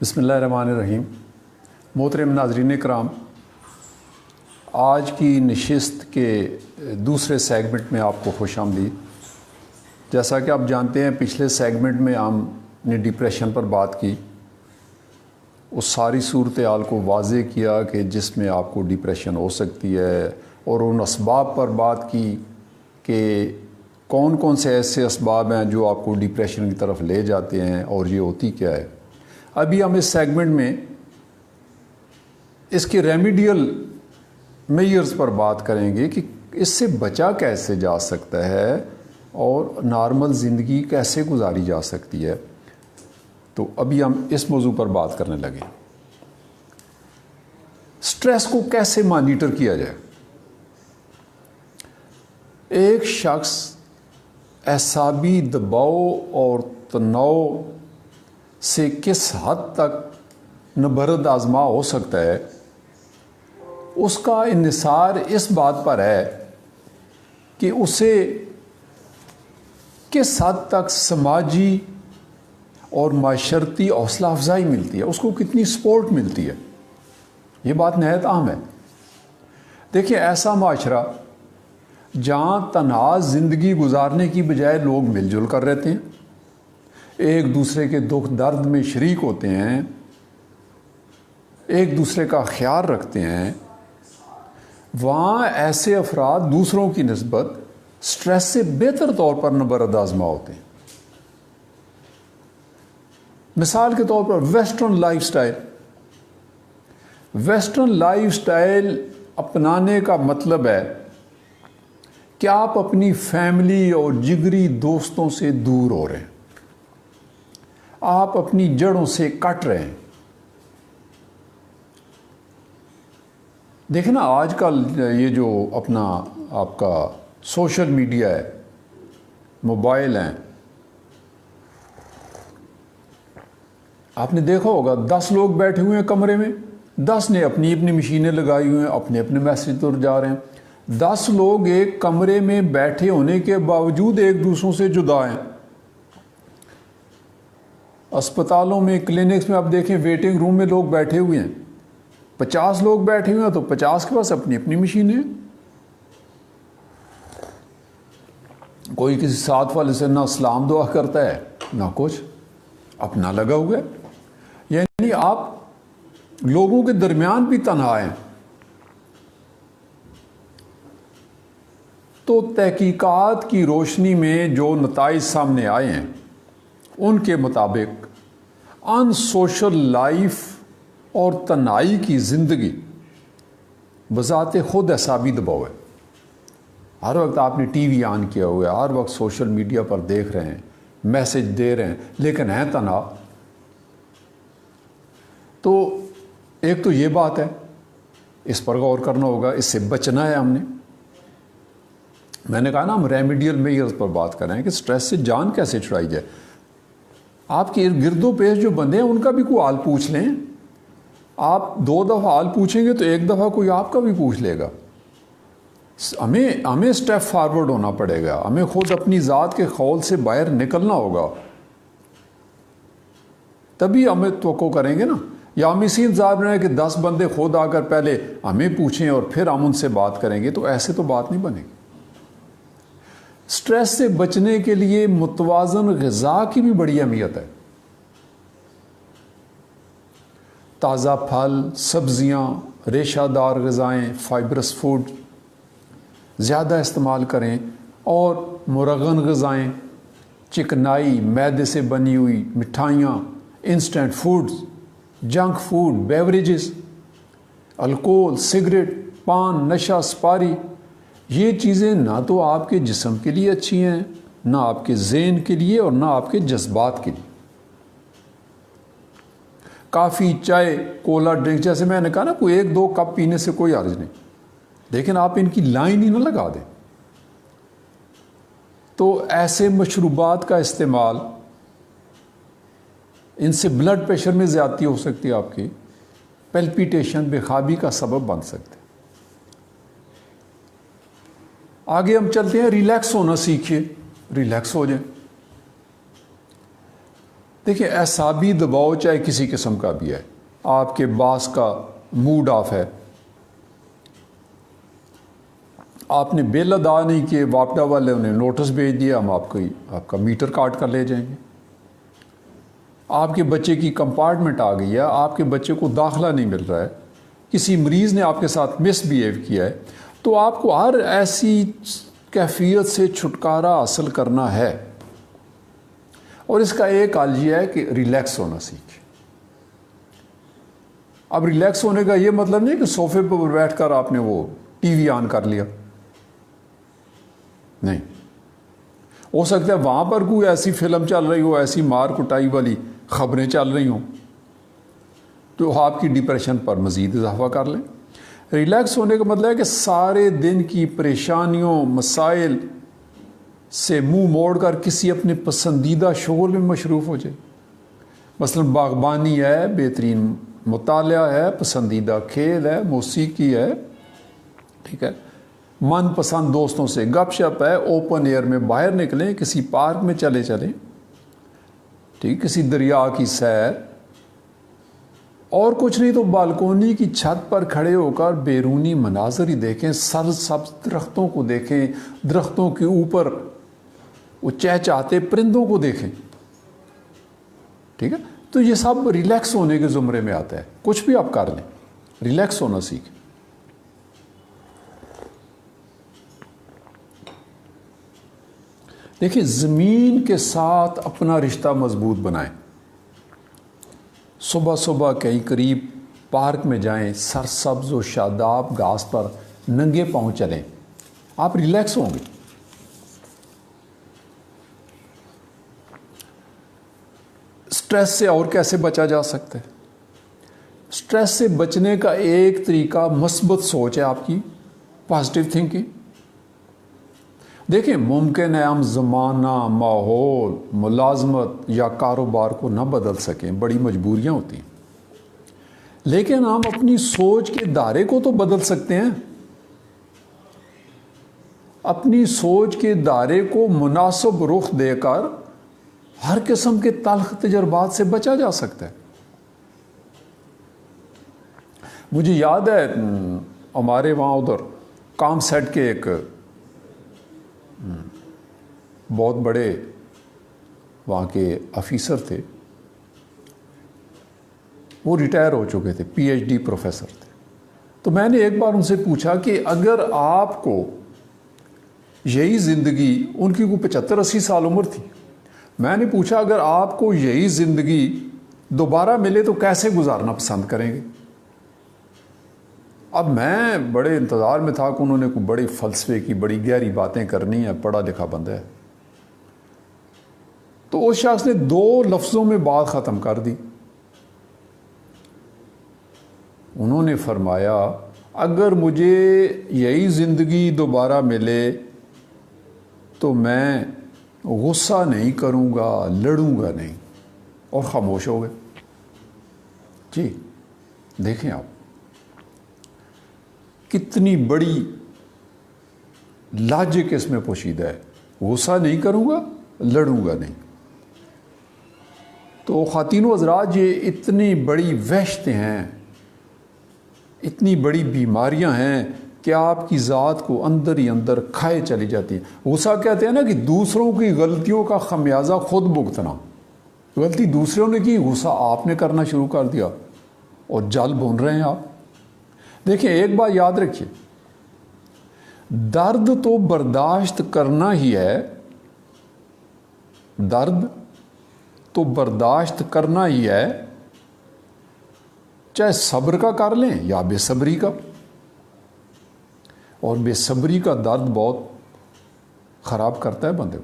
بسم اللہ الرحمن الرحیم۔ محترم ناظرین کرام، آج کی نشست کے دوسرے سیگمنٹ میں آپ کو خوش آمدید۔ جیسا کہ آپ جانتے ہیں، پچھلے سیگمنٹ میں ہم نے ڈپریشن پر بات کی، اس ساری صورتحال کو واضح کیا کہ جس میں آپ کو ڈپریشن ہو سکتی ہے، اور ان اسباب پر بات کی کہ کون کون سے ایسے اسباب ہیں جو آپ کو ڈپریشن کی طرف لے جاتے ہیں اور یہ ہوتی کیا ہے۔ ابھی ہم اس سیگمنٹ میں اس کے ریمیڈیل میئرز پر بات کریں گے کہ اس سے بچا کیسے جا سکتا ہے اور نارمل زندگی کیسے گزاری جا سکتی ہے۔ تو ابھی ہم اس موضوع پر بات کرنے لگے۔ سٹریس کو کیسے مانیٹر کیا جائے؟ ایک شخص اعصابی دباؤ اور تناؤ سے کس حد تک نبرد آزما ہو سکتا ہے، اس کا انحصار اس بات پر ہے کہ اسے کس حد تک سماجی اور معاشرتی حوصلہ افزائی ملتی ہے، اس کو کتنی سپورٹ ملتی ہے۔ یہ بات نہایت اہم ہے۔ دیکھیں، ایسا معاشرہ جہاں تنہا زندگی گزارنے کی بجائے لوگ مل جل کر رہتے ہیں، ایک دوسرے کے دکھ درد میں شریک ہوتے ہیں، ایک دوسرے کا خیال رکھتے ہیں، وہاں ایسے افراد دوسروں کی نسبت سٹریس سے بہتر طور پر نبرد آزما ہوتے ہیں۔ مثال کے طور پر ویسٹرن لائف سٹائل اپنانے کا مطلب ہے کہ آپ اپنی فیملی اور جگری دوستوں سے دور ہو رہے ہیں، آپ اپنی جڑوں سے کٹ رہے ہیں۔ دیکھیں نا، آج کل یہ جو اپنا آپ کا سوشل میڈیا ہے، موبائل ہیں، آپ نے دیکھا ہوگا 10 لوگ بیٹھے ہوئے ہیں کمرے میں، 10 نے اپنی اپنی مشینیں لگائی ہوئے ہیں، اپنے اپنے میسج پر جا رہے ہیں۔ 10 لوگ ایک کمرے میں بیٹھے ہونے کے باوجود ایک دوسروں سے جدا ہیں۔ اسپتالوں میں، کلینکس میں آپ دیکھیں، ویٹنگ روم میں لوگ بیٹھے ہوئے ہیں، 50 لوگ بیٹھے ہوئے ہیں تو 50 کے پاس اپنی اپنی مشینیں۔ کوئی کسی ساتھ والے سے نہ سلام دعا کرتا ہے نہ کچھ، اپنا لگا ہوا ہے۔ یعنی آپ لوگوں کے درمیان بھی تنہا ہیں۔ تو تحقیقات کی روشنی میں جو نتائج سامنے آئے ہیں، ان کے مطابق ان سوشل لائف اور تنہائی کی زندگی بذات خود اعصابی دباؤ ہے۔ ہر وقت آپ نے ٹی وی آن کیا ہوا ہے، ہر وقت سوشل میڈیا پر دیکھ رہے ہیں، میسج دے رہے ہیں، لیکن ہیں تنہا۔ تو ایک تو یہ بات ہے، اس پر غور کرنا ہوگا، اس سے بچنا ہے ہم نے۔ میں نے کہا نا، ہم ریمیڈیل میئرز پر بات کر رہے ہیں کہ سٹریس سے جان کیسے چھڑائی جائے۔ آپ کے ارد و پیش جو بندے ہیں ان کا بھی کوئی حال پوچھ لیں۔ آپ 2 دفعہ حال پوچھیں گے تو 1 دفعہ کوئی آپ کا بھی پوچھ لے گا۔ ہمیں سٹیپ فارورڈ ہونا پڑے گا، ہمیں خود اپنی ذات کے خول سے باہر نکلنا ہوگا، تبھی ہمیں توقع کریں گے نا۔ یا ہم اسی انتظار میں ہیں کہ 10 بندے خود آ کر پہلے ہمیں پوچھیں اور پھر ہم ان سے بات کریں گے، تو ایسے تو بات نہیں بنے گی۔ سٹریس سے بچنے کے لیے متوازن غذا کی بھی بڑی اہمیت ہے۔ تازہ پھل، سبزیاں، ریشہ دار غذائیں، فائبرس فوڈ زیادہ استعمال کریں، اور مرغن غذائیں، چکنائی، میدے سے بنی ہوئی مٹھائیاں، instant foods, junk food, beverages, alcohol, cigarette, پان، نشہ، سپاری، یہ چیزیں نہ تو آپ کے جسم کے لیے اچھی ہیں، نہ آپ کے ذہن کے لیے، اور نہ آپ کے جذبات کے لیے۔ کافی، چائے، کولا ڈرنک، جیسے میں نے کہا نا، کوئی 1-2 کپ پینے سے کوئی حرج نہیں، لیکن آپ ان کی لائن ہی نہ لگا دیں۔ تو ایسے مشروبات کا استعمال، ان سے بلڈ پریشر میں زیادتی ہو سکتی ہے، آپ کی پیلپیٹیشن، بے خوابی کا سبب بن سکتے ہیں۔ آگے ہم چلتے ہیں، ریلیکس ہونا سیکھیے، ریلیکس ہو جائیں۔ دیکھیں اعصابی دباؤ چاہے کسی قسم کا بھی ہے، آپ کے باس کا موڈ آف ہے، آپ نے بل ادا نہیں کیے، واپڈا والے انہیں نوٹس بھیج دیا، ہم آپ کا میٹر کاٹ کر لے جائیں گے۔ آپ کے بچے کی کمپارٹمنٹ آ گئی ہے، آپ کے بچے کو داخلہ نہیں مل رہا ہے، کسی مریض نے آپ کے ساتھ مس بیہیو کیا ہے، تو آپ کو ہر ایسی کیفیت سے چھٹکارا حاصل کرنا ہے، اور اس کا ایک حل یہ ہے کہ ریلیکس ہونا سیکھیں۔ اب ریلیکس ہونے کا یہ مطلب نہیں کہ صوفے پر بیٹھ کر آپ نے وہ ٹی وی آن کر لیا، نہیں، ہو سکتا ہے وہاں پر کوئی ایسی فلم چل رہی ہو، ایسی مار کٹائی والی خبریں چل رہی ہوں تو آپ کی ڈپریشن پر مزید اضافہ کر لیں۔ ریلیکس ہونے کا مطلب ہے کہ سارے دن کی پریشانیوں مسائل سے منہ موڑ کر کسی اپنے پسندیدہ شغل میں مصروف ہو جائے، مثلا باغبانی ہے، بہترین مطالعہ ہے، پسندیدہ کھیل ہے، موسیقی ہے، ٹھیک ہے، من پسند دوستوں سے گپ شپ ہے، اوپن ایئر میں باہر نکلیں، کسی پارک میں چلیں، ٹھیک، کسی دریا کی سیر، اور کچھ نہیں تو بالکونی کی چھت پر کھڑے ہو کر بیرونی مناظر ہی دیکھیں، سرسبز درختوں کو دیکھیں، درختوں کے اوپر وہ چہچہاتے پرندوں کو دیکھیں، ٹھیک ہے، تو یہ سب ریلیکس ہونے کے زمرے میں آتا ہے۔ کچھ بھی آپ کر لیں، ریلیکس ہونا سیکھیں۔ دیکھیں زمین کے ساتھ اپنا رشتہ مضبوط بنائیں، صبح صبح کہیں قریب پارک میں جائیں، سرسبز و شاداب گھاس پر ننگے پاؤں چلیں، آپ ریلیکس ہوں گے۔ سٹریس سے اور کیسے بچا جا سکتا ہے؟ سٹریس سے بچنے کا ایک طریقہ مثبت سوچ ہے آپ کی، پازیٹیو تھنکنگ۔ دیکھیں ممکن ہے ہم زمانہ، ماحول، ملازمت یا کاروبار کو نہ بدل سکیں، بڑی مجبوریاں ہوتی ہیں، لیکن ہم اپنی سوچ کے دائرے کو تو بدل سکتے ہیں۔ اپنی سوچ کے دائرے کو مناسب رخ دے کر ہر قسم کے تلخ تجربات سے بچا جا سکتا ہے۔ مجھے یاد ہے ہمارے وہاں ادھر کام سیٹ کے ایک بہت بڑے وہاں کے آفیسر تھے، وہ ریٹائر ہو چکے تھے، پی ایچ ڈی پروفیسر تھے۔ تو میں نے ایک بار ان سے پوچھا کہ اگر آپ کو یہی زندگی، ان کی کوئی 75-80 سال عمر تھی، میں نے پوچھا اگر آپ کو یہی زندگی دوبارہ ملے تو کیسے گزارنا پسند کریں گے؟ اب میں بڑے انتظار میں تھا کہ انہوں نے کوئی بڑے فلسفے کی بڑی گہری باتیں کرنی ہے، پڑھا لکھا بندہ ہے۔ تو اس شخص نے 2 لفظوں میں بات ختم کر دی۔ انہوں نے فرمایا اگر مجھے یہی زندگی دوبارہ ملے تو میں غصہ نہیں کروں گا، لڑوں گا نہیں، اور خاموش ہو گئے۔ جی دیکھیں آپ کتنی بڑی لاجک اس میں پوشیدہ ہے، غصہ نہیں کروں گا، لڑوں گا نہیں۔ تو خواتین و حضرات، یہ اتنی بڑی وحشتیں ہیں، اتنی بڑی بیماریاں ہیں کہ آپ کی ذات کو اندر ہی اندر کھائے چلی جاتی ہیں۔ غصہ کہتے ہیں نا کہ دوسروں کی غلطیوں کا خمیازہ خود بھگتنا۔ غلطی دوسروں نے کی، غصہ آپ نے کرنا شروع کر دیا اور جل بھون رہے ہیں آپ۔ دیکھیں ایک بات یاد رکھیے، درد تو برداشت کرنا ہی ہے، درد تو برداشت کرنا ہی ہے، چاہے صبر کا کر لیں یا بے صبری کا، اور بے صبری کا درد بہت خراب کرتا ہے بندے کو۔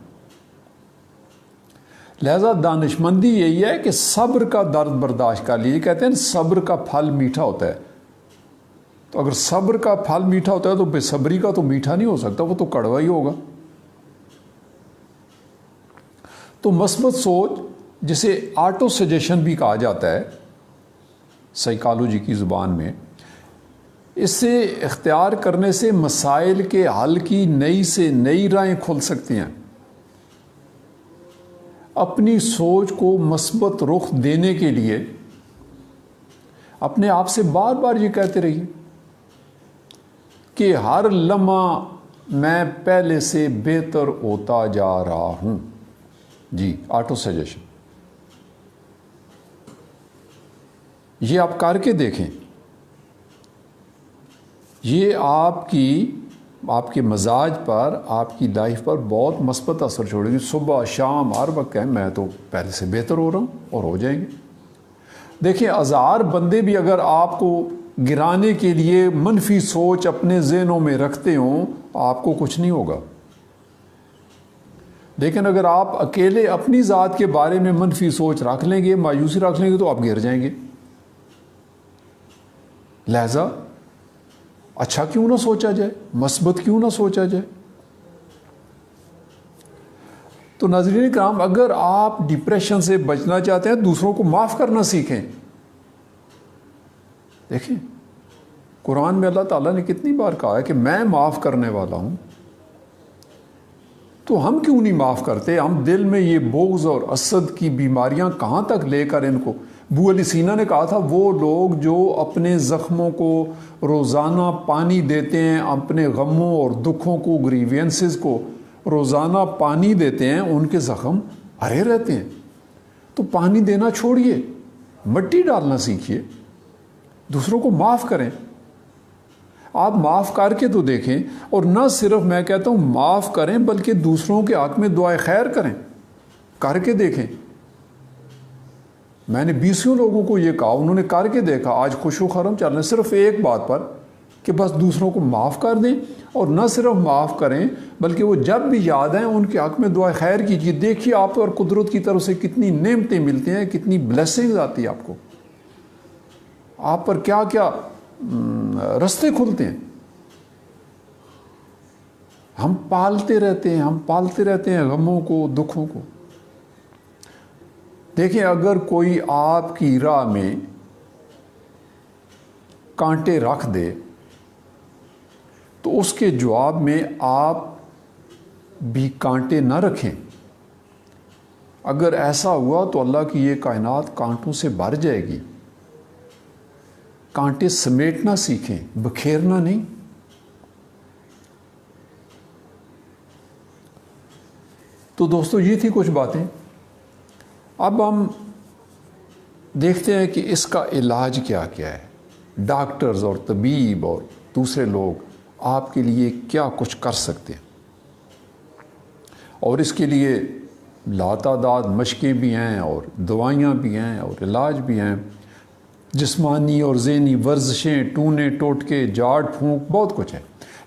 لہذا دانشمندی یہی ہے کہ صبر کا درد برداشت کر لیے۔ کہتے ہیں صبر کا پھل میٹھا ہوتا ہے، تو اگر صبر کا پھل میٹھا ہوتا ہے تو بے صبری کا تو میٹھا نہیں ہو سکتا، وہ تو کڑوا ہی ہوگا۔ تو مثبت سوچ، جسے آٹو سجیشن بھی کہا جاتا ہے سائیکالوجی کی زبان میں، اس سے اختیار کرنے سے مسائل کے حل کی نئی سے نئی راہیں کھل سکتی ہیں۔ اپنی سوچ کو مثبت رخ دینے کے لیے اپنے آپ سے بار بار یہ کہتے رہیے کہ ہر لمحہ میں پہلے سے بہتر ہوتا جا رہا ہوں. جی آٹو سجیشن یہ آپ کر کے دیکھیں. یہ آپ کے مزاج پر، آپ کی لائف پر بہت مثبت اثر چھوڑے گی. صبح شام ہر وقت کہیں میں تو پہلے سے بہتر ہو رہا ہوں، اور ہو جائیں گے. دیکھیں 1000 بندے بھی اگر آپ کو گرانے کے لیے منفی سوچ اپنے ذہنوں میں رکھتے ہوں، آپ کو کچھ نہیں ہوگا. لیکن اگر آپ اکیلے اپنی ذات کے بارے میں منفی سوچ رکھ لیں گے، مایوسی رکھ لیں گے، تو آپ گر جائیں گے. لہذا اچھا کیوں نہ سوچا جائے، مثبت کیوں نہ سوچا جائے. تو ناظرین کرام، اگر آپ ڈپریشن سے بچنا چاہتے ہیں، دوسروں کو معاف کرنا سیکھیں. دیکھیں قرآن میں اللہ تعالیٰ نے کتنی بار کہا ہے کہ میں معاف کرنے والا ہوں. تو ہم کیوں نہیں معاف کرتے؟ ہم دل میں یہ بغض اور حسد کی بیماریاں کہاں تک لے کر ان کو. ابو علی سینا نے کہا تھا وہ لوگ جو اپنے زخموں کو روزانہ پانی دیتے ہیں، اپنے غموں اور دکھوں کو، گریوینسز کو روزانہ پانی دیتے ہیں، ان کے زخم ہرے رہتے ہیں. تو پانی دینا چھوڑیے، مٹی ڈالنا سیکھیے، دوسروں کو معاف کریں. آپ معاف کر کے تو دیکھیں، اور نہ صرف میں کہتا ہوں معاف کریں، بلکہ دوسروں کے حق میں دعائے خیر کریں. کر کے دیکھیں. میں نے 20 لوگوں کو یہ کہا، انہوں نے کر کے دیکھا، آج خوش و خرم چل رہے ہیں صرف ایک بات پر کہ بس دوسروں کو معاف کر دیں. اور نہ صرف معاف کریں بلکہ وہ جب بھی یاد آئیں ان کے حق میں دعائے خیر کیجیے. دیکھیے آپ پر قدرت کی طرف سے کتنی نعمتیں ملتی ہیں، کتنی بلیسنگز آتی ہیں آپ کو، آپ پر کیا کیا رستے کھلتے ہیں. ہم پالتے رہتے ہیں غموں کو، دکھوں کو. دیکھیں اگر کوئی آپ کی راہ میں کانٹے رکھ دے تو اس کے جواب میں آپ بھی کانٹے نہ رکھیں. اگر ایسا ہوا تو اللہ کی یہ کائنات کانٹوں سے بھر جائے گی. کانٹے سمیٹنا سیکھیں، بکھیرنا نہیں. تو دوستو یہ تھی کچھ باتیں. اب ہم دیکھتے ہیں کہ اس کا علاج کیا کیا ہے. ڈاکٹرز اور طبیب اور دوسرے لوگ آپ کے لیے کیا کچھ کر سکتے ہیں، اور اس کے لیے لاتعداد مشقیں بھی ہیں اور دوائیاں بھی ہیں اور علاج بھی ہیں. جسمانی اور ذہنی ورزشیں، ٹونے ٹوٹکے، جھاڑ پھونک، بہت کچھ ہے.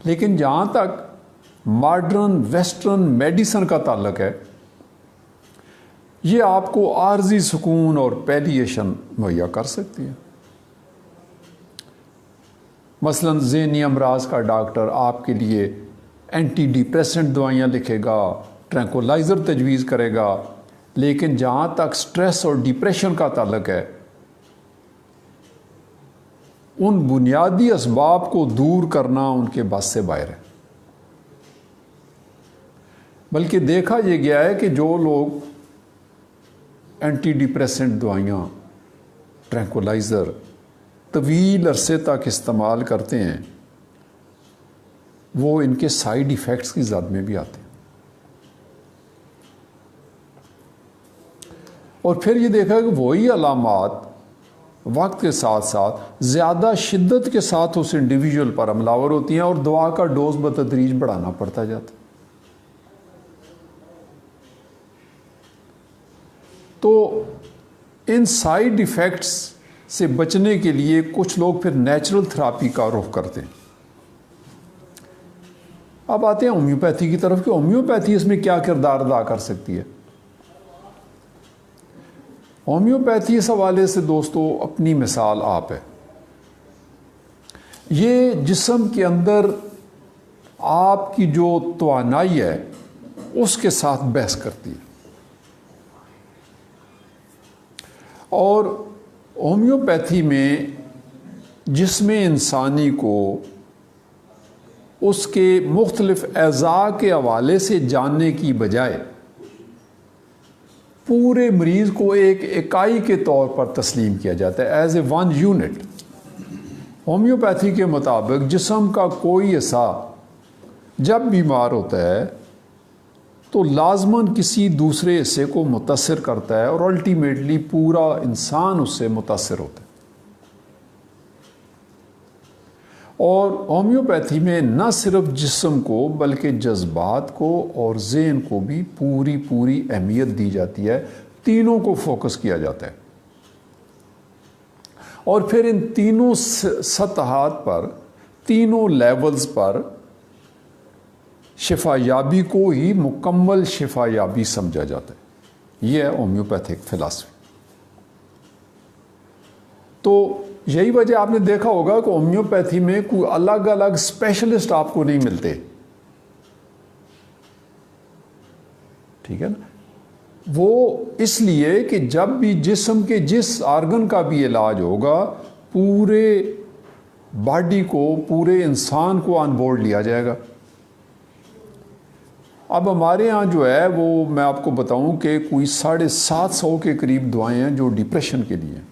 لیکن جہاں تک ماڈرن ویسٹرن میڈیسن کا تعلق ہے، یہ آپ کو عارضی سکون اور پیلیشن مہیا کر سکتی ہے. مثلا ذہنی امراض کا ڈاکٹر آپ کے لیے اینٹی ڈپریسنٹ دوائیاں لکھے گا، ٹرینکولائزر تجویز کرے گا. لیکن جہاں تک سٹریس اور ڈپریشن کا تعلق ہے، ان بنیادی اسباب کو دور کرنا ان کے بس سے باہر ہے. بلکہ دیکھا یہ گیا ہے کہ جو لوگ اینٹی ڈپریسنٹ دوائیاں، ٹرینکولائزر طویل عرصے تک استعمال کرتے ہیں، وہ ان کے سائیڈ ایفیکٹس کی زد میں بھی آتے ہیں. اور پھر یہ دیکھا کہ وہی علامات وقت کے ساتھ ساتھ زیادہ شدت کے ساتھ اس انڈیویجول پر حملہ ہوتی ہیں، اور دوا کا ڈوز بتدریج بڑھانا پڑتا جاتا ہے. تو ان سائیڈ ایفیکٹس سے بچنے کے لیے کچھ لوگ پھر نیچرل تھراپی کا رخ کرتے ہیں. اب آتے ہیں ہومیوپیتھی کی طرف کہ ہومیوپیتھی اس میں کیا کردار ادا کر سکتی ہے. ہومیوپیتھی اس حوالے سے دوستو اپنی مثال آپ ہے. یہ جسم کے اندر آپ کی جو توانائی ہے اس کے ساتھ بحث کرتی ہے. اور ہومیوپیتھی میں جسم انسانی کو اس کے مختلف اعضاء کے حوالے سے جاننے کی بجائے پورے مریض کو ایک اکائی کے طور پر تسلیم کیا جاتا ہے، as a one unit. Homeopathy کے مطابق جسم کا کوئی حصہ جب بیمار ہوتا ہے تو لازماً کسی دوسرے حصے کو متاثر کرتا ہے اور الٹیمیٹلی پورا انسان اس سے متاثر ہوتا ہے۔ اور ہومیوپیتھی میں نہ صرف جسم کو بلکہ جذبات کو اور ذہن کو بھی پوری اہمیت دی جاتی ہے، تینوں کو فوکس کیا جاتا ہے، اور پھر ان تینوں سطحات پر، تینوں لیولز پر شفا یابی کو ہی مکمل شفا یابی سمجھا جاتا ہے۔ یہ ہے ہومیوپیتھک فلاسفی۔ تو یہی وجہ آپ نے دیکھا ہوگا کہ ہومیوپیتھی میں کوئی الگ الگ اسپیشلسٹ آپ کو نہیں ملتے، ٹھیک ہے نا؟ وہ اس لیے کہ جب بھی جسم کے جس آرگن کا بھی علاج ہوگا، پورے باڈی کو، پورے انسان کو آن بورڈ لیا جائے گا۔ اب ہمارے ہاں جو ہے وہ میں آپ کو بتاؤں کہ کوئی 750 کے قریب دعائیں ہیں جو ڈپریشن کے لیے ہیں۔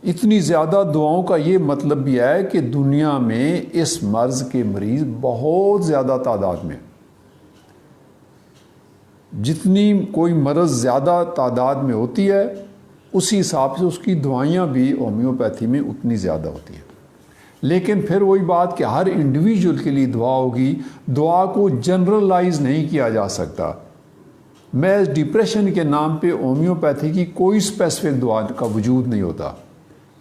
اتنی زیادہ دعاؤں کا یہ مطلب بھی ہے کہ دنیا میں اس مرض کے مریض بہت زیادہ تعداد میں، جتنی کوئی مرض زیادہ تعداد میں ہوتی ہے اسی حساب سے اس کی دوائیاں بھی ہومیوپیتھی میں اتنی زیادہ ہوتی ہیں۔ لیکن پھر وہی بات کہ ہر انڈیویجول کے لیے دعا ہوگی، دعا کو جنرلائز نہیں کیا جا سکتا۔ محض ڈپریشن کے نام پہ ہومیوپیتھی کی کوئی اسپیسیفک دعا کا وجود نہیں ہوتا۔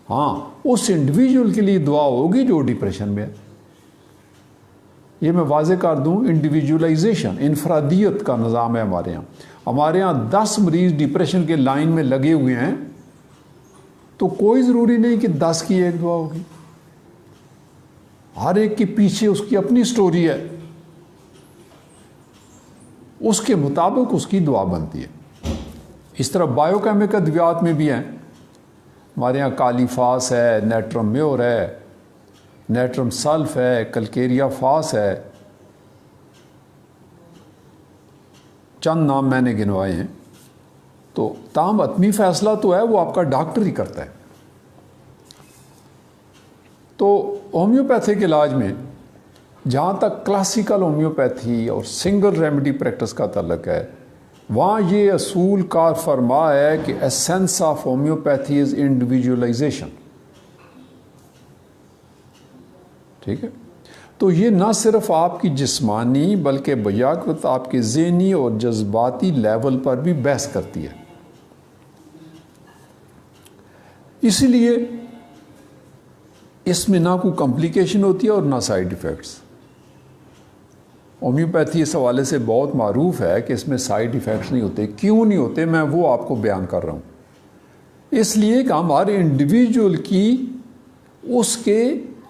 ہاں، اس انڈیویجول کے لیے دعا ہوگی جو ڈپریشن میں ہے۔ یہ میں واضح کر دوں، انڈیویجولائزیشن، انفرادیت کا نظام ہے ہمارے ہاں 10 مریض ڈپریشن کے لائن میں لگے ہوئے ہیں تو کوئی ضروری نہیں کہ 10 کی ایک دعا ہوگی، ہر ایک کے پیچھے اس کی اپنی سٹوری ہے، اس کے مطابق اس کی دعا بنتی ہے۔ اس طرح بائیو کیمیکل ادویات میں بھی ہیں، ہمارے ہاں کالی فاس ہے، نیٹرم میور ہے، نیٹرم سلف ہے، کلکیریا فاس ہے، چند نام میں نے گنوائے ہیں۔ تو تاہم حتمی فیصلہ تو ہے وہ آپ کا ڈاکٹر ہی کرتا ہے۔ تو ہومیوپیتھک علاج میں جہاں تک کلاسیکل ہومیوپیتھی اور سنگل ریمیڈی پریکٹس کا تعلق ہے، وہاں یہ اصول کار فرما ہے کہ ایسنس آف ہومیوپیتھی از انڈیویجولائزیشن، ٹھیک ہے؟ تو یہ نہ صرف آپ کی جسمانی بلکہ بیاقوت آپ کے ذہنی اور جذباتی لیول پر بھی بحث کرتی ہے۔ اسی لیے اس میں نہ کوئی کمپلیکیشن ہوتی ہے اور نہ سائیڈ ایفیکٹس۔ ہومیوپیتھی اس حوالے سے بہت معروف ہے کہ اس میں سائیڈ ایفیکٹس نہیں ہوتے۔ کیوں نہیں ہوتے، میں وہ آپ کو بیان کر رہا ہوں۔ اس لیے کہ ہمارے انڈیویجول کی اس کے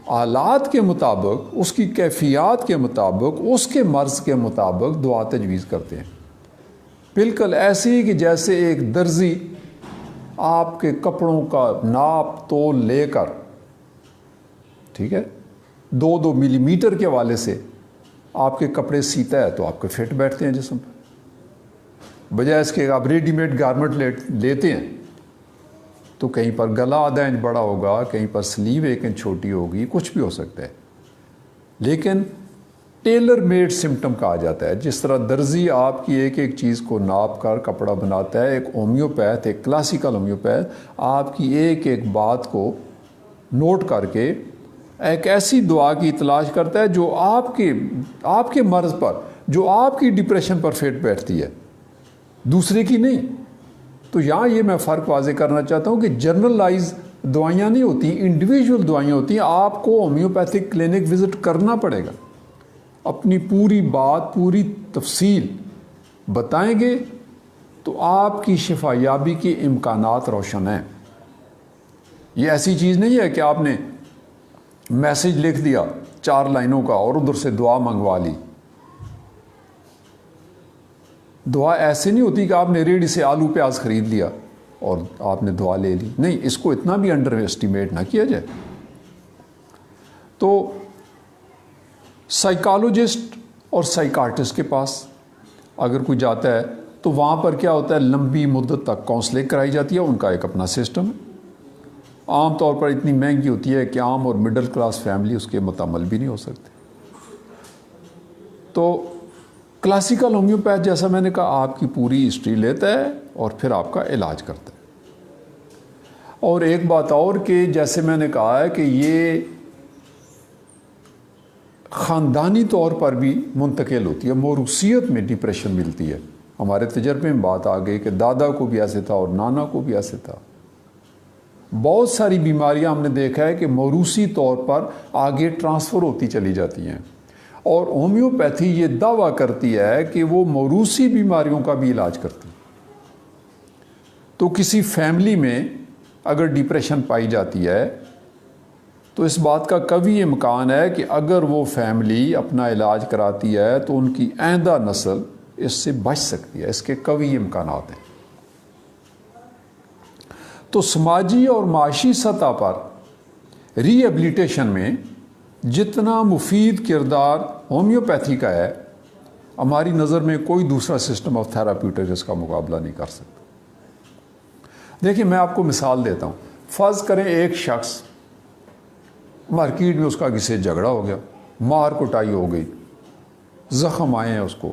حالات کے مطابق، اس کی کیفیات کے مطابق، اس کے مرض کے مطابق دعا تجویز کرتے ہیں۔ بالکل ایسے ہی کہ جیسے ایک درزی آپ کے کپڑوں کا ناپ تول لے کر، ٹھیک ہے، 2 ملی میٹر کے حوالے سے آپ کے کپڑے سیتا ہے تو آپ کے فٹ بیٹھتے ہیں جسم پر، بجائے اس کے آپ ریڈی میڈ گارمنٹ لیتے ہیں تو کہیں پر گلا آدھا انچ بڑا ہوگا، کہیں پر سلیو 1 انچ چھوٹی ہوگی، کچھ بھی ہو سکتا ہے۔ لیکن ٹیلر میڈ سمٹم کہا جاتا ہے۔ جس طرح درزی آپ کی ایک ایک چیز کو ناپ کر کپڑا بناتا ہے، ایک ہومیوپیتھ، ایک کلاسیکل ہومیوپیتھ آپ کی ایک ایک بات کو نوٹ کر کے ایک ایسی دعا کی تلاش کرتا ہے جو آپ کے مرض پر، جو آپ کی ڈپریشن پر فٹ بیٹھتی ہے، دوسرے کی نہیں۔ تو یہاں یہ میں فرق واضح کرنا چاہتا ہوں کہ جنرلائز دوائیاں نہیں ہوتی، انڈیویجول دوائیاں ہوتی ہیں۔ آپ کو ہومیوپیتھک کلینک وزٹ کرنا پڑے گا، اپنی پوری بات، پوری تفصیل بتائیں گے تو آپ کی شفا یابی کے امکانات روشن ہیں۔ یہ ایسی چیز نہیں ہے کہ آپ نے میسج لکھ دیا 4 لائنوں کا اور ادھر سے دعا منگوا لی۔ دعا ایسے نہیں ہوتی کہ آپ نے ریڑھی سے آلو پیاز خرید لیا اور آپ نے دعا لے لی، نہیں، اس کو اتنا بھی انڈر ایسٹیمیٹ نہ کیا جائے۔ تو سائیکالوجسٹ اور سائیکارٹسٹ کے پاس اگر کوئی جاتا ہے تو وہاں پر کیا ہوتا ہے، لمبی مدت تک کاؤنسلنگ کرائی جاتی ہے، ان کا ایک اپنا سسٹم ہے، عام طور پر اتنی مہنگی ہوتی ہے کہ عام اور مڈل کلاس فیملی اس کے متعمل بھی نہیں ہو سکتے۔ تو کلاسیکل ہومیوپیتھ جیسا میں نے کہا آپ کی پوری ہسٹری لیتا ہے اور پھر آپ کا علاج کرتا ہے۔ اور ایک بات اور کہ جیسے میں نے کہا ہے کہ یہ خاندانی طور پر بھی منتقل ہوتی ہے، موروثیت میں ڈپریشن ملتی ہے۔ ہمارے تجربے میں بات آ گئی کہ دادا کو بھی ایسے تھا اور نانا کو بھی ایسے تھا۔ بہت ساری بیماریاں ہم نے دیکھا ہے کہ موروثی طور پر آگے ٹرانسفر ہوتی چلی جاتی ہیں، اور ہومیوپیتھی یہ دعویٰ کرتی ہے کہ وہ موروثی بیماریوں کا بھی علاج کرتی ہے۔ تو کسی فیملی میں اگر ڈپریشن پائی جاتی ہے تو اس بات کا قوی امکان ہے کہ اگر وہ فیملی اپنا علاج کراتی ہے تو ان کی آئندہ نسل اس سے بچ سکتی ہے، اس کے قوی امکانات ہیں۔ تو سماجی اور معاشی سطح پر ری ایبلیٹیشن میں جتنا مفید کردار ہومیوپیتھی کا ہے، ہماری نظر میں کوئی دوسرا سسٹم آف تھراپیوٹک اس کا مقابلہ نہیں کر سکتا۔ دیکھیں میں آپ کو مثال دیتا ہوں، فرض کریں ایک شخص مارکیٹ میں اس کا کسی سے جھگڑا ہو گیا، مار کٹائی ہو گئی، زخم آئے ہیں اس کو،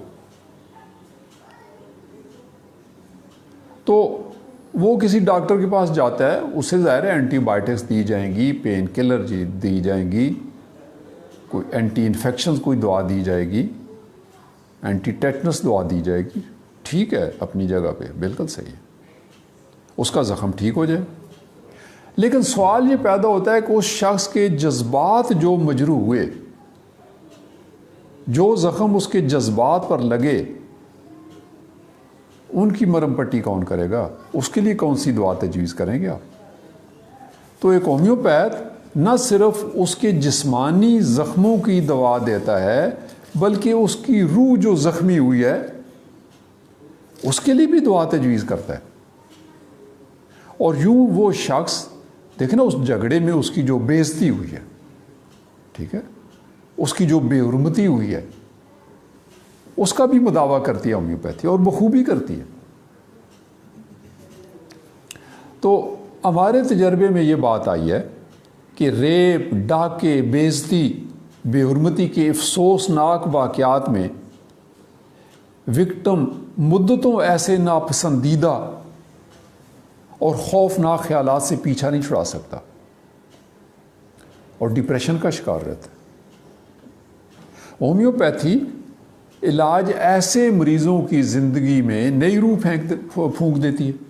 تو وہ کسی ڈاکٹر کے پاس جاتا ہے، اسے ظاہر ہے اینٹی بائیوٹکس دی جائیں گی، پین کلر دی جائیں گی، کوئی اینٹی انفیکشن کوئی دوا دی جائے گی، اینٹی ٹیٹنس دوا دی جائے گی، ٹھیک ہے اپنی جگہ پہ بالکل صحیح ہے، اس کا زخم ٹھیک ہو جائے۔ لیکن سوال یہ پیدا ہوتا ہے کہ اس شخص کے جذبات جو مجروح ہوئے، جو زخم اس کے جذبات پر لگے، ان کی مرہم پٹی کون کرے گا؟ اس کے لیے کون سی دوا تجویز کریں گے آپ؟ تو ایک ہومیوپیتھ نہ صرف اس کے جسمانی زخموں کی دوا دیتا ہے، بلکہ اس کی روح جو زخمی ہوئی ہے اس کے لیے بھی دوا تجویز کرتا ہے۔ اور یوں وہ شخص دیکھیں نا، اس جھگڑے میں اس کی جو بے عزتی ہوئی ہے، ٹھیک ہے، اس کی جو بے حرمتی ہوئی ہے، اس کا بھی مداوع کرتی ہے ہومیوپیتھی، اور بخوبی کرتی ہے۔ تو ہمارے تجربے میں یہ بات آئی ہے کہ ریپ، ڈاکے، بے عزتی، بے حرمتی کے افسوسناک واقعات میں وکٹم مدتوں ایسے ناپسندیدہ اور خوفناک خیالات سے پیچھا نہیں چھڑا سکتا اور ڈپریشن کا شکار رہتا ہے۔ ہومیوپیتھی علاج ایسے مریضوں کی زندگی میں نئی روح پھونک دیتی ہے۔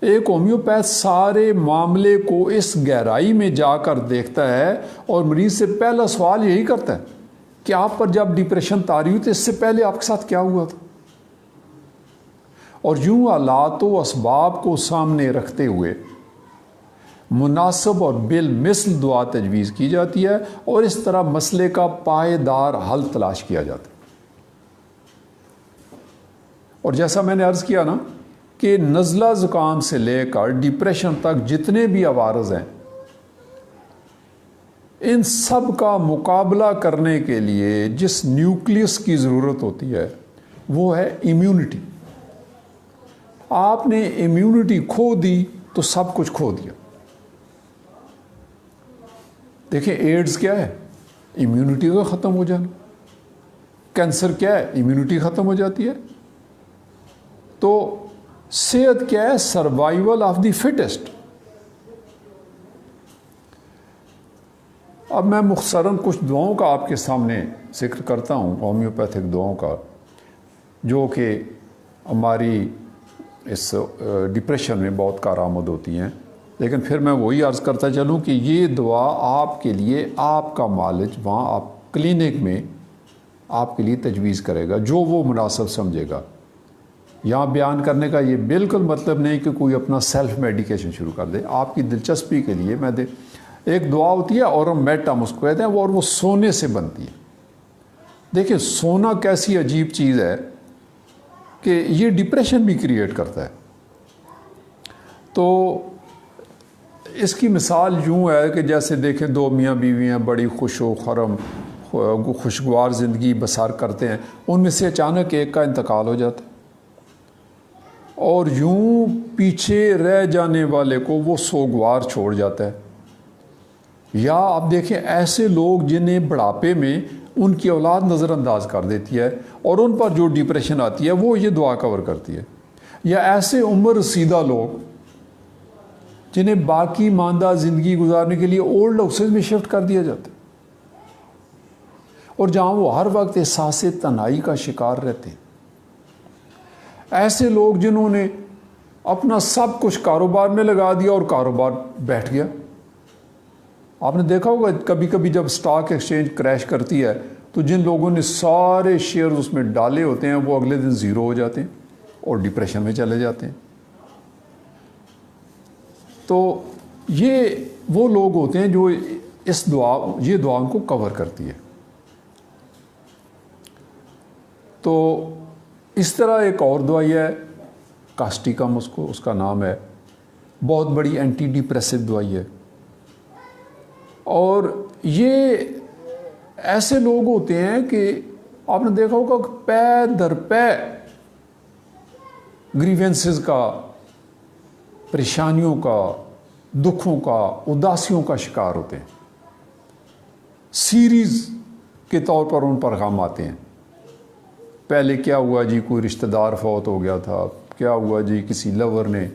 ایک ہومیوپیتھ سارے معاملے کو اس گہرائی میں جا کر دیکھتا ہے اور مریض سے پہلا سوال یہی کرتا ہے کہ آپ پر جب ڈپریشن طاری ہوئی تو اس سے پہلے آپ کے ساتھ کیا ہوا تھا؟ اور یوں حالات و اسباب کو سامنے رکھتے ہوئے مناسب اور بالمثل دعا تجویز کی جاتی ہے، اور اس طرح مسئلے کا پائیدار حل تلاش کیا جاتا ہے۔ اور جیسا میں نے عرض کیا نا کہ نزلہ زکام سے لے کر ڈپریشن تک جتنے بھی عوارض ہیں، ان سب کا مقابلہ کرنے کے لیے جس نیوکلیس کی ضرورت ہوتی ہے وہ ہے امیونٹی۔ آپ نے امیونٹی کھو دی تو سب کچھ کھو دیا۔ دیکھیں ایڈز کیا ہے؟ امیونٹی کا ختم ہو جانا۔ کینسر کیا ہے؟ امیونٹی ختم ہو جاتی ہے۔ تو صحت کیا ہے؟ Survival of the fittest. اب میں مختصراً کچھ دعاؤں کا آپ کے سامنے ذکر کرتا ہوں، ہومیوپیتھک دعاؤں کا، جو کہ ہماری اس ڈپریشن میں بہت کارآمد ہوتی ہیں۔ لیکن پھر میں وہی عرض کرتا چلوں کہ یہ دعا آپ کے لیے آپ کا معالج وہاں آپ کلینک میں آپ کے لیے تجویز کرے گا جو وہ مناسب سمجھے گا۔ یہاں بیان کرنے کا یہ بالکل مطلب نہیں کہ کوئی اپنا سیلف میڈیکیشن شروع کر دے۔ آپ کی دلچسپی کے لیے میں ایک دعا ہوتی ہے اورم میٹم اس کو کہتے ہیں، اور وہ سونے سے بنتی ہے۔ دیکھیں سونا کیسی عجیب چیز ہے کہ یہ ڈپریشن بھی کریٹ کرتا ہے۔ تو اس کی مثال یوں ہے کہ جیسے دیکھیں دو میاں بیوی ہیں، بڑی خوش و خرم خوشگوار زندگی بسر کرتے ہیں، ان میں سے اچانک ایک کا انتقال ہو جاتا ہے، اور یوں پیچھے رہ جانے والے کو وہ سوگوار چھوڑ جاتا ہے۔ یا آپ دیکھیں ایسے لوگ جنہیں بڑھاپے میں ان کی اولاد نظر انداز کر دیتی ہے اور ان پر جو ڈپریشن آتی ہے وہ یہ دعا کور کرتی ہے۔ یا ایسے عمر رسیدہ لوگ جنہیں باقی ماندہ زندگی گزارنے کے لیے اولڈ ہاؤسز میں شفٹ کر دیا جاتا ہے، اور جہاں وہ ہر وقت احساس تنہائی کا شکار رہتے ہیں۔ ایسے لوگ جنہوں نے اپنا سب کچھ کاروبار میں لگا دیا اور کاروبار بیٹھ گیا۔ آپ نے دیکھا ہوگا کبھی کبھی جب سٹاک ایکسچینج کریش کرتی ہے تو جن لوگوں نے سارے شیئر اس میں ڈالے ہوتے ہیں وہ اگلے دن زیرو ہو جاتے ہیں اور ڈپریشن میں چلے جاتے ہیں۔ تو یہ وہ لوگ ہوتے ہیں جو یہ دعا ان کو کور کرتی ہے۔ تو اس طرح ایک اور دوائی ہے کاسٹیکم، اس کا نام ہے، بہت بڑی اینٹی ڈپریسو دوائی ہے، اور یہ ایسے لوگ ہوتے ہیں کہ آپ نے دیکھا ہوگا کہ پے در پے گریوینسز کا، پریشانیوں کا، دکھوں کا، اداسیوں کا شکار ہوتے ہیں، سیریز کے طور پر ان پر غم آتے ہیں۔ پہلے کیا ہوا جی، کوئی رشتہ دار فوت ہو گیا تھا، کیا ہوا جی کسی لور نے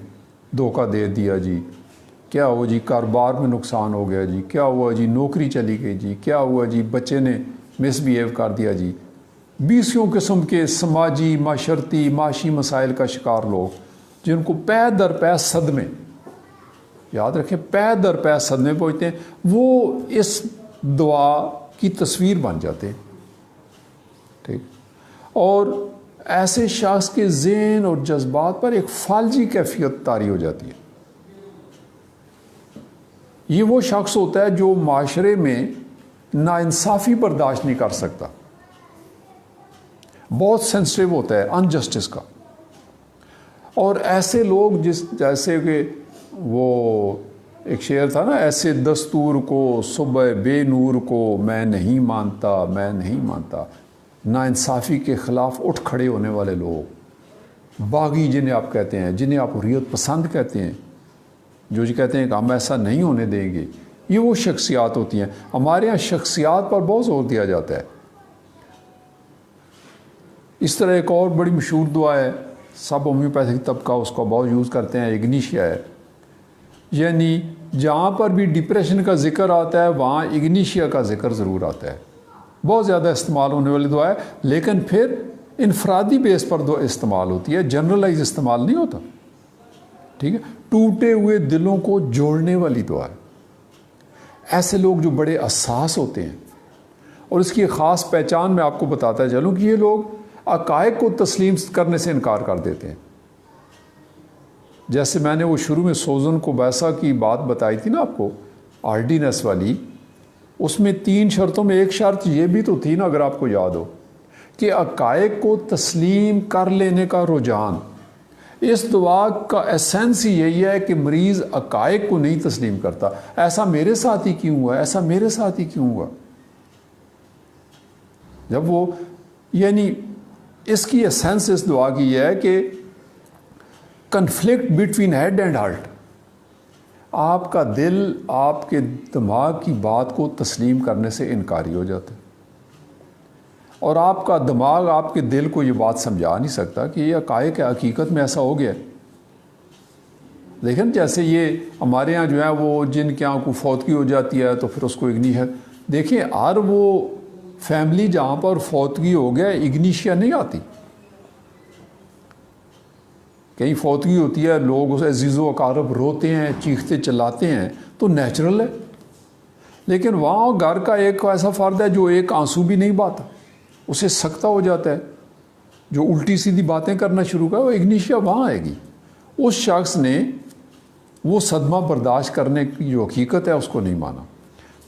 دھوکہ دے دیا جی، کیا ہوا جی کاروبار میں نقصان ہو گیا جی، کیا ہوا جی نوکری چلی گئی جی، کیا ہوا جی بچے نے مس بیہیو کر دیا جی۔ 20 قسم کے سماجی، معاشرتی، معاشی مسائل کا شکار لوگ جن کو پے در پے صدمے، یاد رکھیں پے در پے صدمے پہنچتے ہیں، وہ اس دعا کی تصویر بن جاتے ہیں، ٹھیک۔ اور ایسے شخص کے ذہن اور جذبات پر ایک فالجی کیفیت طاری ہو جاتی ہے۔ یہ وہ شخص ہوتا ہے جو معاشرے میں ناانصافی برداشت نہیں کر سکتا، بہت سینسٹیو ہوتا ہے انجسٹس کا۔ اور ایسے لوگ جیسے کہ وہ ایک شعر تھا نا، ایسے دستور کو صبح بے نور کو میں نہیں مانتا، میں نہیں مانتا۔ ناانصافی کے خلاف اٹھ کھڑے ہونے والے لوگ، باغی جنہیں آپ کہتے ہیں، جنہیں آپ حریت پسند کہتے ہیں، جو جی کہتے ہیں کہ ہم ایسا نہیں ہونے دیں گے، یہ وہ شخصیات ہوتی ہیں۔ ہمارے ہاں شخصیات پر بہت زور دیا جاتا ہے۔ اس طرح ایک اور بڑی مشہور دعا ہے، سب ہومیوپیتھک طبقہ اس کو بہت یوز کرتے ہیں، اگنیشیا ہے۔ یعنی جہاں پر بھی ڈپریشن کا ذکر آتا ہے وہاں اگنیشیا کا ذکر ضرور آتا ہے۔ بہت زیادہ استعمال ہونے والی دعا ہے، لیکن پھر انفرادی بیس پر دعا استعمال ہوتی ہے، جنرلائز استعمال نہیں ہوتا، ٹھیک ہے۔ ٹوٹے ہوئے دلوں کو جوڑنے والی دعا ہے۔ ایسے لوگ جو بڑے حساس ہوتے ہیں، اور اس کی ایک خاص پہچان میں آپ کو بتاتا چلوں کہ یہ لوگ حقائق کو تسلیم کرنے سے انکار کر دیتے ہیں۔ جیسے میں نے وہ شروع میں سوزن کوبیسا کی بات بتائی تھی نا آپ کو، آرڈینس والی، اس میں 3 شرطوں میں ایک شرط یہ بھی تو تھی نا، اگر آپ کو یاد ہو، کہ حقائق کو تسلیم کر لینے کا رجحان۔ اس دعا کا ایسنس ہی یہی ہے کہ مریض حقائق کو نہیں تسلیم کرتا، ایسا میرے ساتھ ہی کیوں ہوا، ایسا میرے ساتھ ہی کیوں ہوا۔ جب وہ یعنی اس کی ایسنس اس دعا کی یہ ہے کہ conflict between head and heart, آپ کا دل آپ کے دماغ کی بات کو تسلیم کرنے سے انکاری ہو جاتا ہے، اور آپ کا دماغ آپ کے دل کو یہ بات سمجھا نہیں سکتا کہ یہ حقائق ہے، حقیقت میں ایسا ہو گیا۔ لیکن جیسے یہ ہمارے ہاں جو ہے وہ جن کے یہاں کو فوتگی ہو جاتی ہے تو پھر اس کو اگنیشیا، دیکھیں ہر وہ فیملی جہاں پر فوتگی ہو گیا اگنیشیا نہیں آتی۔ کہیں فوتگی ہوتی ہے، لوگ اسے عزیز و اقارب روتے ہیں، چیختے چلاتے ہیں، تو نیچرل ہے۔ لیکن وہاں گھر کا ایک ایسا فرد ہے جو ایک آنسو بھی نہیں بہاتا، اسے سکتہ ہو جاتا ہے، جو الٹی سیدھی باتیں کرنا شروع کر، وہ اگنیشیا وہاں آئے گی۔ اس شخص نے وہ صدمہ برداشت کرنے کی جو حقیقت ہے اس کو نہیں مانا،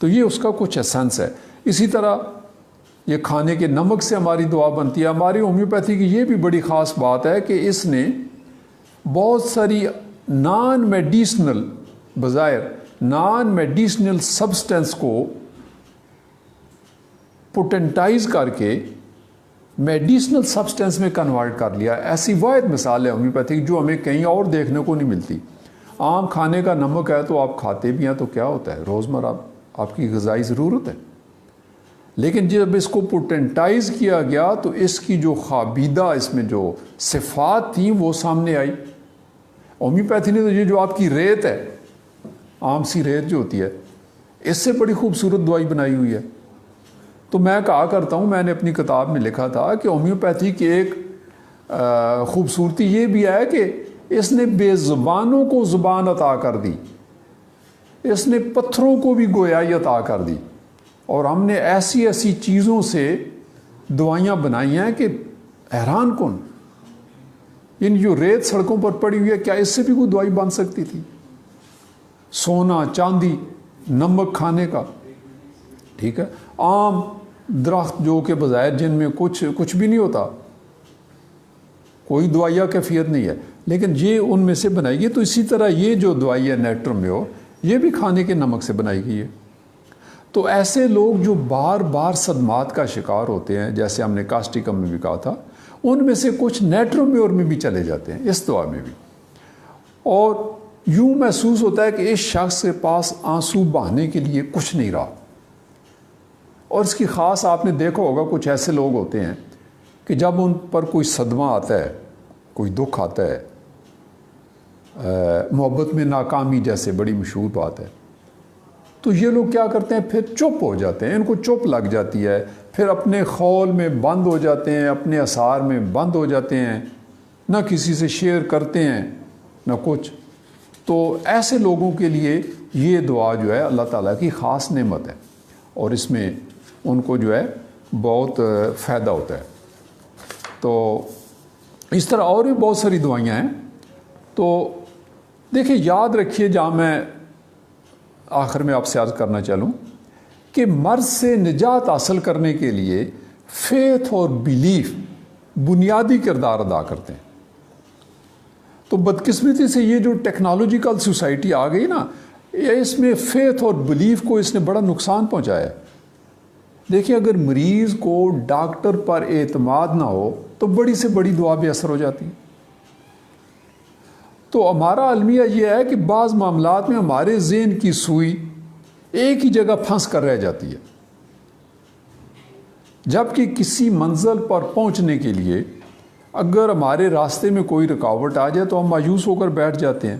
تو یہ اس کا کچھ ایسنس ہے۔ اسی طرح یہ کھانے کے نمک سے ہماری دعا بنتی ہے۔ ہماری ہومیوپیتھی کی یہ بھی بڑی خاص بات ہے کہ اس نے بہت ساری نان میڈیسنل، بظاہر نان میڈیسنل سبسٹینس کو پوٹنٹائز کر کے میڈیسنل سبسٹینس میں کنورٹ کر لیا. ایسی واحد مثال ہے ہومیوپیتھی جو ہمیں کہیں اور دیکھنے کو نہیں ملتی. عام کھانے کا نمک ہے تو آپ کھاتے بھی ہیں تو کیا ہوتا ہے, روزمرہ آپ کی غذائی ضرورت ہے. لیکن جب اس کو پوٹنٹائز کیا گیا تو اس کی جو خابیدہ اس میں جو صفات تھیں وہ سامنے آئی. ہومیوپیتھی نے تو یہ جو آپ کی ریت ہے, عام سی ریت جو ہوتی ہے, اس سے بڑی خوبصورت دوائی بنائی ہوئی ہے. تو میں کہا کرتا ہوں, میں نے اپنی کتاب میں لکھا تھا کہ ہومیوپیتھی کی ایک خوبصورتی یہ بھی ہے کہ اس نے بے زبانوں کو زبان عطا کر دی, اس نے پتھروں کو بھی گویائی عطا کر دی, اور ہم نے ایسی ایسی چیزوں سے دوائیاں بنائی ہیں کہ حیران کن. ان جو ریت سڑکوں پر پڑی ہوئی ہے, کیا اس سے بھی کوئی دوائی بن سکتی تھی؟ سونا, چاندی, نمک کھانے کا, ٹھیک ہے, عام درخت جو کہ بظاہر جن میں کچھ بھی نہیں ہوتا, کوئی دوائیہ کیفیت نہیں ہے, لیکن یہ ان میں سے بنائی گئی. تو اسی طرح یہ جو دوائی ہے نیٹرمیور, یہ بھی کھانے کے نمک سے بنائی گئی ہے. تو ایسے لوگ جو بار بار صدمات کا شکار ہوتے ہیں, جیسے ہم نے کاسٹیکم میں بھی کہا تھا, ان میں سے کچھ نیٹرومیور میں بھی چلے جاتے ہیں, اس دوا میں بھی. اور یوں محسوس ہوتا ہے کہ اس شخص کے پاس آنسو بہانے کے لیے کچھ نہیں رہا. اور اس کی خاص آپ نے دیکھا ہوگا, کچھ ایسے لوگ ہوتے ہیں کہ جب ان پر کوئی صدمہ آتا ہے, کوئی دکھ آتا ہے, محبت میں ناکامی جیسے بڑی مشہور بات ہے, تو یہ لوگ کیا کرتے ہیں, پھر چپ ہو جاتے ہیں, ان کو چپ لگ جاتی ہے, پھر اپنے خول میں بند ہو جاتے ہیں, اپنے اثار میں بند ہو جاتے ہیں, نہ کسی سے شیئر کرتے ہیں نہ کچھ. تو ایسے لوگوں کے لیے یہ دعا جو ہے اللہ تعالیٰ کی خاص نعمت ہے, اور اس میں ان کو جو ہے بہت فائدہ ہوتا ہے. تو اس طرح اور بھی بہت ساری دوائیاں ہیں. تو دیکھیں, یاد رکھیے, جہاں میں آخر میں آپ سے عرض کرنا چاہوں کہ مرض سے نجات حاصل کرنے کے لیے فیتھ اور بیلیف بنیادی کردار ادا کرتے ہیں. تو بدقسمتی سے یہ جو ٹیکنالوجیکل سوسائٹی آ گئی نا, اس میں فیتھ اور بلیف کو اس نے بڑا نقصان پہنچایا ہے. دیکھیں, اگر مریض کو ڈاکٹر پر اعتماد نہ ہو تو بڑی سے بڑی دعا بے اثر ہو جاتی ہے. تو ہمارا المیہ یہ ہے کہ بعض معاملات میں ہمارے ذہن کی سوئی ایک ہی جگہ پھنس کر رہ جاتی ہے, جبکہ کسی منزل پر پہنچنے کے لیے اگر ہمارے راستے میں کوئی رکاوٹ آ جائے تو ہم مایوس ہو کر بیٹھ جاتے ہیں,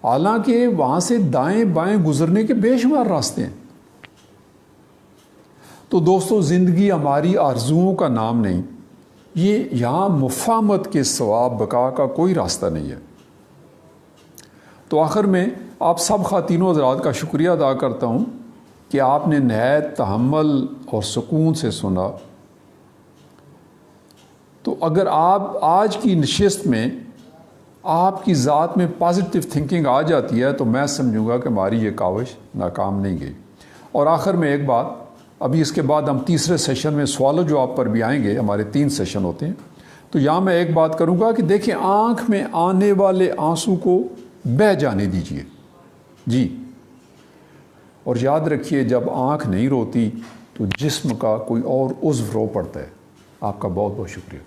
حالانکہ وہاں سے دائیں بائیں گزرنے کے بے شمار راستے ہیں. تو دوستو, زندگی ہماری آرزوؤں کا نام نہیں, یہ یہاں مفاہمت کے سوا بقا کا کوئی راستہ نہیں ہے. تو آخر میں آپ سب خواتین و حضرات کا شکریہ ادا کرتا ہوں کہ آپ نے نہایت تحمل اور سکون سے سنا. تو اگر آپ آج کی نشست میں آپ کی ذات میں پازیٹیو تھنکنگ آ جاتی ہے تو میں سمجھوں گا کہ ہماری یہ کاوش ناکام نہیں گئی. اور آخر میں ایک بات, ابھی اس کے بعد ہم تیسرے سیشن میں سوال و جواب پر بھی آئیں گے, ہمارے 3 سیشن ہوتے ہیں. تو یہاں میں ایک بات کروں گا کہ دیکھیں, آنکھ میں آنے والے آنسو کو بہہ جانے دیجئے جی, اور یاد رکھیے جب آنکھ نہیں روتی تو جسم کا کوئی اور عضو رو پڑتا ہے. آپ کا بہت بہت شکریہ.